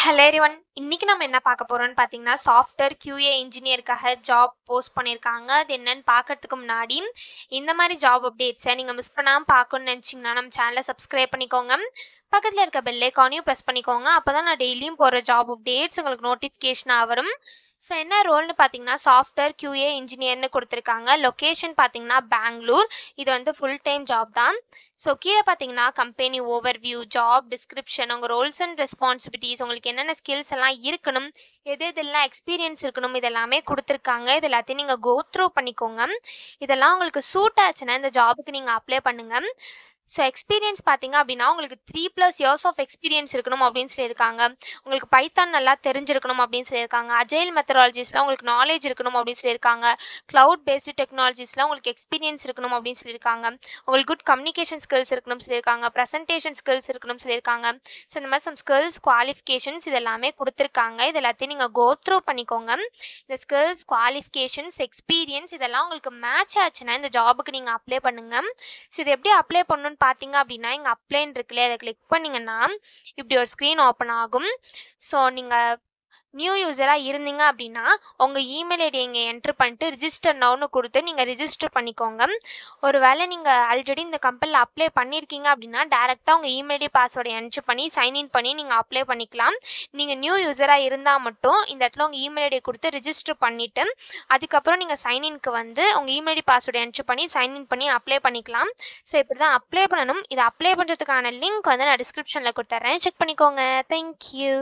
Hello everyone. இன்னைக்கு நம்ம என்ன பார்க்க போறோம்னு பார்த்தீங்கன்னா, சாஃப்ட்வேர் QA இன்ஜினியருக்காக ஜாப் போஸ்ட் பண்ணியிருக்காங்க. அது என்னன்னு பார்க்கறதுக்கு முன்னாடி, இந்த மாதிரி ஜாப் அப்டேட்ஸை நீங்கள் மிஸ் பண்ணாமல் பார்க்கணும்னு நினச்சிங்கன்னா நம்ம சேனலை சப்ஸ்கிரைப் பண்ணிக்கோங்க. பக்கத்தில் இருக்க பெல் ஐக்கானையும் ப்ரெஸ் பண்ணிக்கோங்க. அப்போ தான் நான் டெய்லியும் போகிற ஜாப் அப்டேட்ஸ் உங்களுக்கு நோட்டிஃபிகேஷனாக வரும். ஸோ என்ன ரோல்னு பார்த்தீங்கன்னா, சாஃப்ட்வேர் QA இன்ஜினியர்னு கொடுத்துருக்காங்க. லொக்கேஷன் பார்த்தீங்கன்னா பெங்களூர். இது வந்து ஃபுல் டைம் ஜாப் தான். ஸோ கீழே பார்த்தீங்கன்னா கம்பெனி ஓவர்வியூ, ஜாப் டிஸ்கிரிப்ஷன், உங்கள் ரோல்ஸ் அண்ட் ரெஸ்பான்சிபிலிட்டிஸ், உங்களுக்கு என்னென்ன ஸ்கில்ஸ் எல்லாம் இருக்கணும், எதெல்லாம் எக்ஸ்பீரியன்ஸ் இருக்கணும், இதெல்லாமே கொடுத்துருக்காங்க. இது எல்லாத்தையும் நீங்கள் கோ த்ரூ பண்ணிக்கோங்க. இதெல்லாம் உங்களுக்கு சூட் ஆச்சுன்னா இந்த ஜாபுக்கு நீங்கள் அப்ளை பண்ணுங்கள். ஸோ எக்ஸ்பீரியன்ஸ் பார்த்தீங்க அப்படின்னா உங்களுக்கு 3+ இயர்ஸ் ஆஃப் எக்ஸ்பீரியன்ஸ் இருக்கணும் அப்படின்னு சொல்லியிருக்காங்க. உங்களுக்கு பைத்தான் நல்லா தெரிஞ்சிருக்கணும் அப்படின்னு சொல்லியிருக்காங்க. அஜைல் மெத்தடாலஜிஸ்லாம் உங்களுக்கு நாலேஜ் இருக்கணும் அப்படின்னு சொல்லியிருக்காங்க. க்ளவுட் பேஸ்டு டெக்னாலஜிஸ்லாம் உங்களுக்கு எக்ஸ்பீரியன்ஸ் இருக்கணும் அப்படின்னு சொல்லியிருக்காங்க. உங்களுக்கு குட் கம்யூனிகேஷன் ஸ்கில்ஸ் இருக்கணும்னு சொல்லியிருக்காங்க. ப்ரெசன்டேஷன் ஸ்கில்ஸ் இருக்கணும்னு சொல்லியிருக்காங்க. ஸோ இந்த மாதிரி சம் ஸ்கில்ஸ், குவாலிஃபிகேஷன்ஸ் இதெல்லாமே கொடுத்துருக்காங்க. இது எல்லாத்தையும் நீங்கள் கோ த்ரூ பண்ணிக்கோங்க. இந்த ஸ்கில்ஸ், குவாலிஃபிகேஷன்ஸ், எக்ஸ்பீரியன்ஸ் இதெல்லாம் உங்களுக்கு மேட்ச் ஆச்சுன்னா இந்த ஜாபுக்கு நீங்கள் அப்ளை பண்ணுங்கள். ஸோ இது எப்படி அப்ளை பண்ணணும்னு பார்த்தீங்க அப்படின்னா, இங்கே அப்ளைன்னு இருக்குல்லையே அதை கிளிக் பண்ணிங்கன்னா இப்படி ஒரு ஸ்க்ரீன் ஓப்பன் ஆகும். ஸோ நீங்கள் நியூ யூஸராக இருந்தீங்க அப்படின்னா உங்கள் இமெயில் ஐடி இங்கே என்ட்ரு பண்ணிட்டு ரிஜிஸ்டர் நவுன்னு கொடுத்து நீங்கள் ரிஜிஸ்டர் பண்ணிக்கோங்க. ஒரு வேளை நீங்கள் ஆல்ரெடி இந்த கம்பெனியில் அப்ளை பண்ணியிருக்கீங்க அப்படின்னா டேரெக்டாக உங்கள் இமெயில் ஐடி பாஸ்வேர்டை என்ட்ரு பண்ணி சைன்இன் பண்ணி நீங்கள் அப்ளை பண்ணிக்கலாம். நீங்கள் நியூ யூஸராக இருந்தால் மட்டும் இந்த இடத்துல உங்கள் இமெயில் ஐடியை கொடுத்து ரிஜிஸ்டர் பண்ணிவிட்டு அதுக்கப்புறம் நீங்கள் சைன்இன்க்கு வந்து உங்கள் இமெயில் ஐடி பாஸ்வேர்டை என்ட்ரு பண்ணி சைன்இன் பண்ணி அப்ளை பண்ணிக்கலாம். ஸோ இப்படி தான் அப்ளை பண்ணணும். இதை அப்ளை பண்ணுறதுக்கான லிங்க் வந்து நான் டிஸ்கிரிப்ஷனில் கொடுத்துட்றேன். செக் பண்ணிக்கோங்க. தேங்க்யூ.